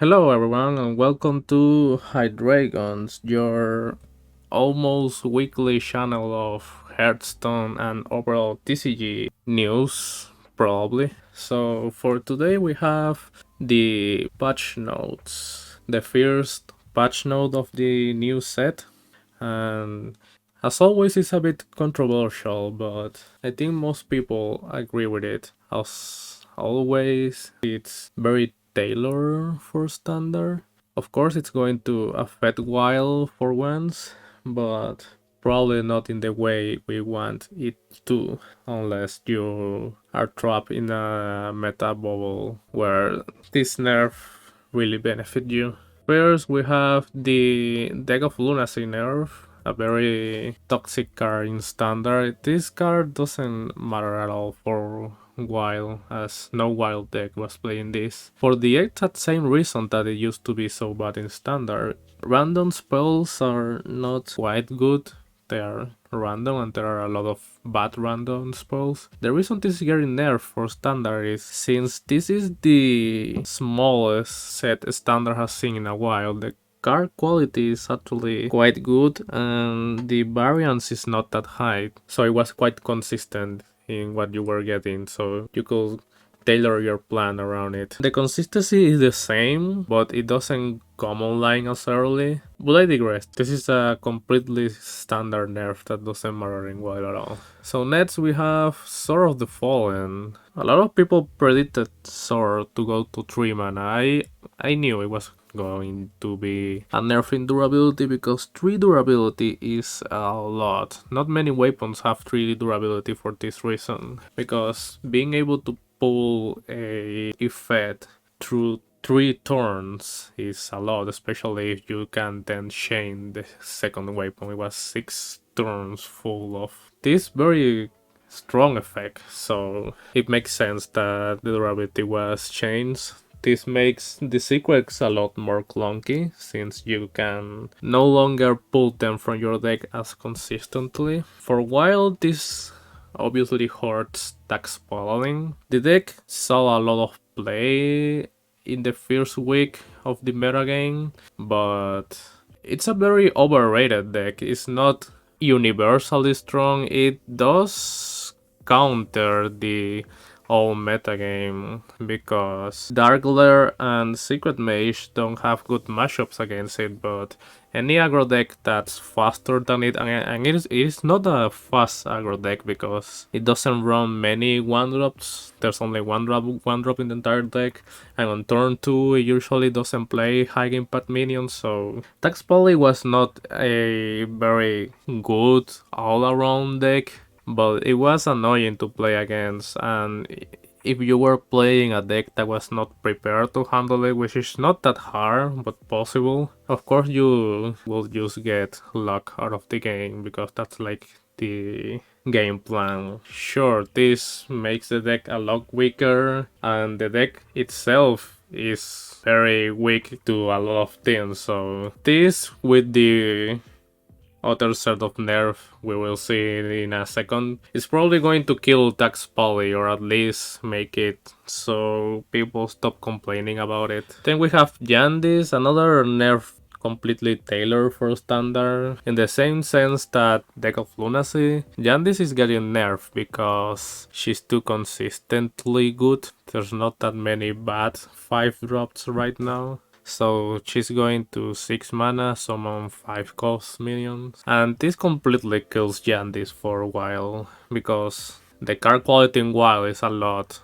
Hello everyone and welcome to High Dragons, your almost weekly channel of Hearthstone and overall TCG news, probably. So for today we have the patch notes, the first patch note of the new set, and as always it's a bit controversial, but I think most people agree with it. As always, it's very tailored for standard. Of course, it's going to affect wild for once, but probably not in the way we want it to, unless you are trapped in a meta bubble where this nerf really benefit you. First, we have the deck of Lunacy nerf, a very toxic card in standard. This card doesn't matter at all for wild, as no wild deck was playing this. For the exact same reason that it used to be so bad in standard. Random spells are not quite good. They are random and there are a lot of bad random spells. The reason this is getting nerfed for standard is since this is the smallest set standard has seen in a while, the card quality is actually quite good and the variance is not that high, so it was quite consistent in what you were getting, so you could tailor your plan around it. The consistency is the same, but it doesn't come online as early. But I digress. This is a completely standard nerf that doesn't matter in wild at all. So next we have Sword of the Fallen. A lot of people predicted Sword to go to 3 mana. I knew it was going to be a nerf in durability because 3 durability is a lot. Not many weapons have 3 durability for this reason, because being able to pull a effect through 3 turns is a lot, especially if you can then chain the second weapon. It was 6 turns full of this very strong effect, so it makes sense that the durability was changed. This makes the sequence a lot more clunky, since you can no longer pull them from your deck as consistently. For a while, this obviously hurts tax following. The deck saw a lot of play in the first week of the metagame, but it's a very overrated deck. It's not universally strong. It does counter the whole metagame because darkglare and secret mage don't have good matchups against it, but any aggro deck that's faster than it, and it is not a fast aggro deck because it doesn't run many 1-drops. There's only one drop in the entire deck, and on turn 2 it usually doesn't play high impact minions, so Tax Poly was not a very good all-around deck, but it was annoying to play against, and if you were playing a deck that was not prepared to handle it, which is not that hard but possible, of course you will just get luck out of the game because that's like the game plan. Sure, this makes the deck a lot weaker, and the deck itself is very weak to a lot of things, so this with the other set of nerf we will see in a second, it's probably going to kill tax poly, or at least make it so people stop complaining about it. Then we have Jandis, another nerf completely tailored for standard, in the same sense that deck of Lunacy. Jandis is getting nerfed because she's too consistently good. There's not that many bad 5-drops right now. So she's going to 6 mana, summon 5 cost minions. And this completely kills Jandis for a while, because the card quality in WoW is a lot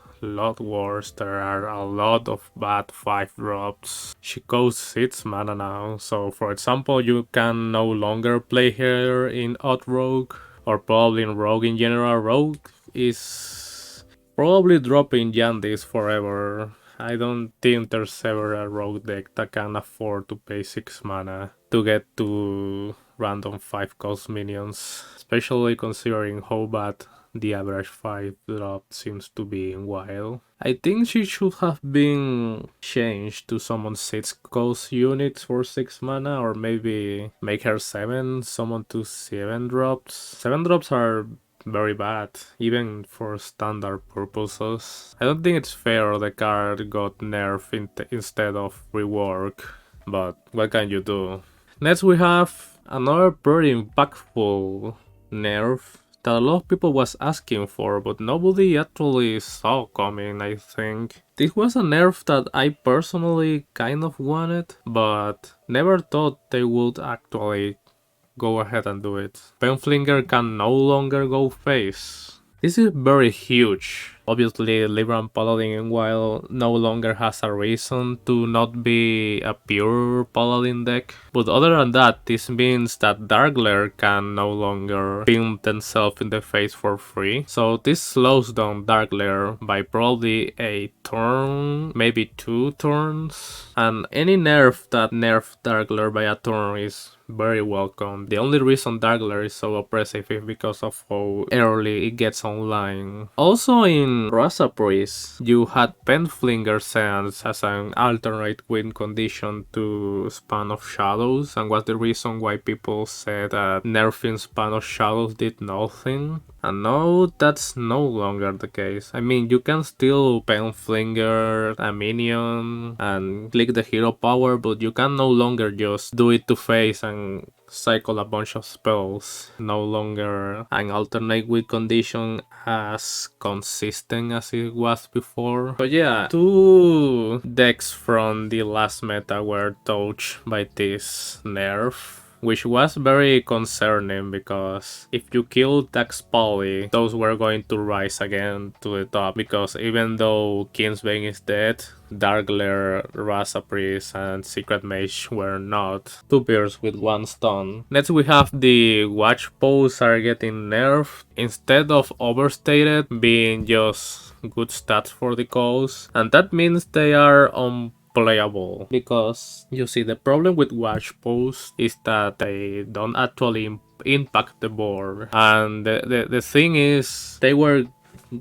worse. There are a lot of bad 5-drops. She costs 6 mana now, so for example you can no longer play her in Odd Rogue, or probably in Rogue in general. Rogue is probably dropping Jandis forever. I don't think there's ever a rogue deck that can afford to pay 6 mana to get to random 5 cost minions, especially considering how bad the average 5-drop seems to be in WoW. I think she should have been changed to summon 6 cost units for 6 mana, or maybe make her 7, summon to 7 drops. 7 drops are very bad, even for standard purposes. I don't think it's fair the card got nerfed instead of rework, but what can you do? Next we have another pretty impactful nerf that a lot of people was asking for, but nobody actually saw coming, I think. This was a nerf that I personally kind of wanted, but never thought they would actually go ahead and do it. Penflinger can no longer go face. This is very huge. Obviously, Libran Paladin, while no longer has a reason to not be a pure Paladin deck. But other than that, this means that darkglare can no longer pin themselves in the face for free. So this slows down darkglare by probably a turn, maybe 2 turns. And any nerf that nerfs darkglare by a turn is very welcome. The only reason darkglare is so oppressive is because of how early it gets online. Also in Raza Priest, you had Penflinger Sands as an alternate win condition to Span of Shadows, and was the reason why people said that nerfing Span of Shadows did nothing. And no, that's no longer the case. I mean, you can still Penflinger a minion and click the hero power, but you can no longer just do it to face and cycle a bunch of spells. No longer an alternate win condition as consistent as it was before. But yeah, 2 decks from the last meta were touched by this nerf, which was very concerning because if you killed Dax Poly, those were going to rise again to the top, because even though Kingsbane is dead, Darkglare, Raza Priest, and Secret Mage were not. 2 birds with 1 stone. Next we have the Watch Pose are getting nerfed. Instead of overstated being just good stats for the cause, and that means they are playable, because you see the problem with watch posts is that they don't actually impact the board, and the thing is they were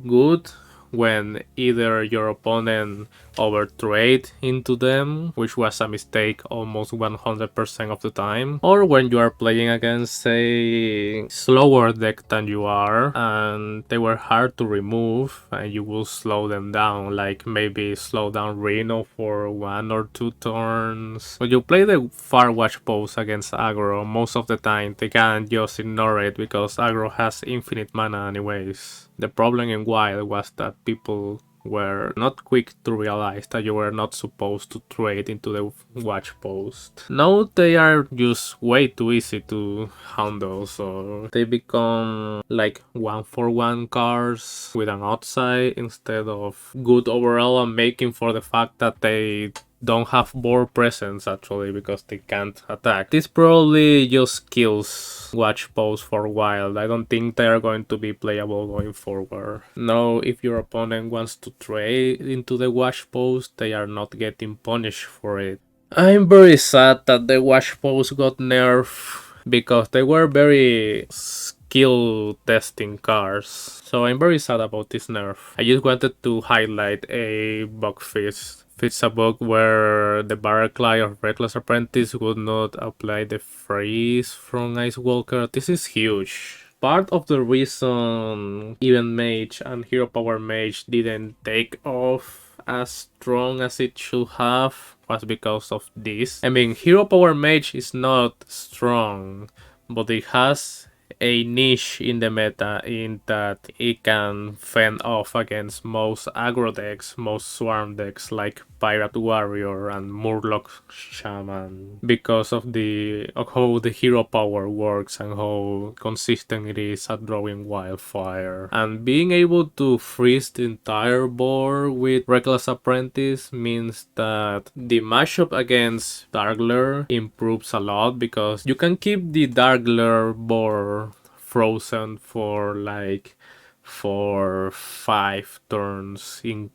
good when either your opponent overtrade into them, which was a mistake almost 100% of the time, or when you are playing against a slower deck than you are and they were hard to remove and you will slow them down, like maybe slow down Reno for 1 or 2 turns. When you play the far watch pose against aggro, most of the time they can just ignore it because aggro has infinite mana anyways. The problem in Wild was that people were not quick to realize that you were not supposed to trade into the watch post. Now they are just way too easy to handle, so they become like 1-for-1 cards with an outside instead of good overall, and making for the fact that they don't have board presence actually because they can't attack. This probably just kills watch post for Wild. I don't think they are going to be playable going forward. Now if your opponent wants to trade into the watch post, they are not getting punished for it. I'm very sad that the watch post got nerfed because they were very skill testing cards. So I'm very sad about this nerf. I just wanted to highlight a bug fix. It's a bug where the Barrens of Reckless Apprentice would not apply the freeze from Ice Walker. This is huge. Part of the reason Event Mage and Hero Power Mage didn't take off as strong as it should have was because of this. I mean, Hero Power Mage is not strong, but it has a niche in the meta in that it can fend off against most aggro decks, most swarm decks like Pirate Warrior and Murloc Shaman, because of how the hero power works and how consistent it is at drawing wildfire. And being able to freeze the entire board with Reckless Apprentice means that the matchup against darkglare improves a lot, because you can keep the darkglare board frozen for like 4-5 turns in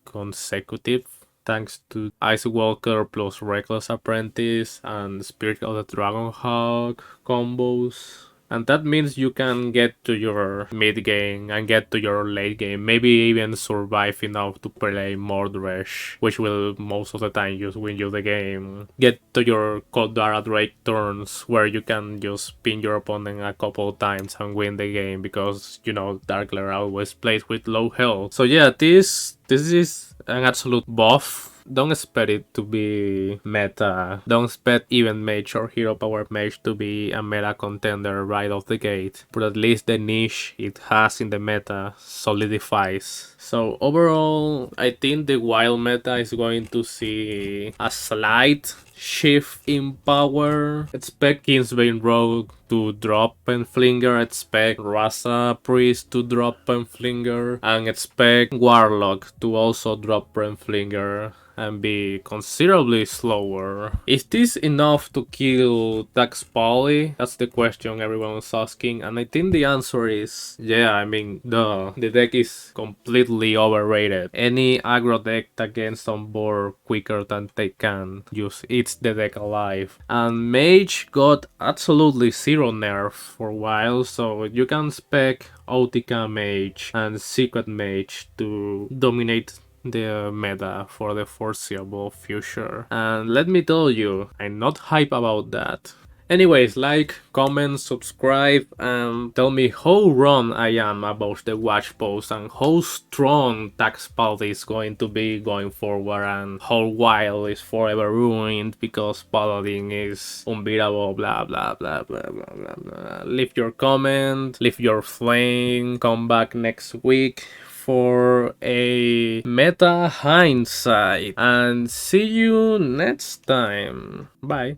consecutive, thanks to Ice Walker plus Reckless Apprentice and Spirit of the Dragonhawk combos. And that means you can get to your mid game and get to your late game, maybe even survive enough to play Mordresh, which will most of the time just win you the game. Get to your Kodara Drake turns where you can just pin your opponent a couple times and win the game because, you know, darkglare always plays with low health. So yeah, this is an absolute buff. Don't expect it to be meta. Don't expect even mage or hero power mage to be a meta contender right off the gate. But at least the niche it has in the meta solidifies. So overall, I think the wild meta is going to see a slight shift in power. Expect Kingsbane Rogue to drop Penflinger, expect Raza Priest to drop Penflinger, and expect Warlock to also drop Penflinger and be considerably slower. Is this enough to kill Tax Poly? That's the question everyone was asking, and I think the answer is yeah. I mean, the deck is completely overrated. Any aggro deck that gets on board quicker than they can just eats the deck alive. And Mage got absolutely zero nerf for a while, so you can spec OTK Mage and Secret Mage to dominate the meta for the foreseeable future. And let me tell you, I'm not hype about that. Anyways, like, comment, subscribe, and tell me how wrong I am about the watch post and how strong Tax Paladin is going to be going forward and how Wild is forever ruined because Paladin is unbeatable, blah blah blah blah blah blah blah. Leave your comment, leave your flame, come back next week for a meta hindsight and see you next time. Bye.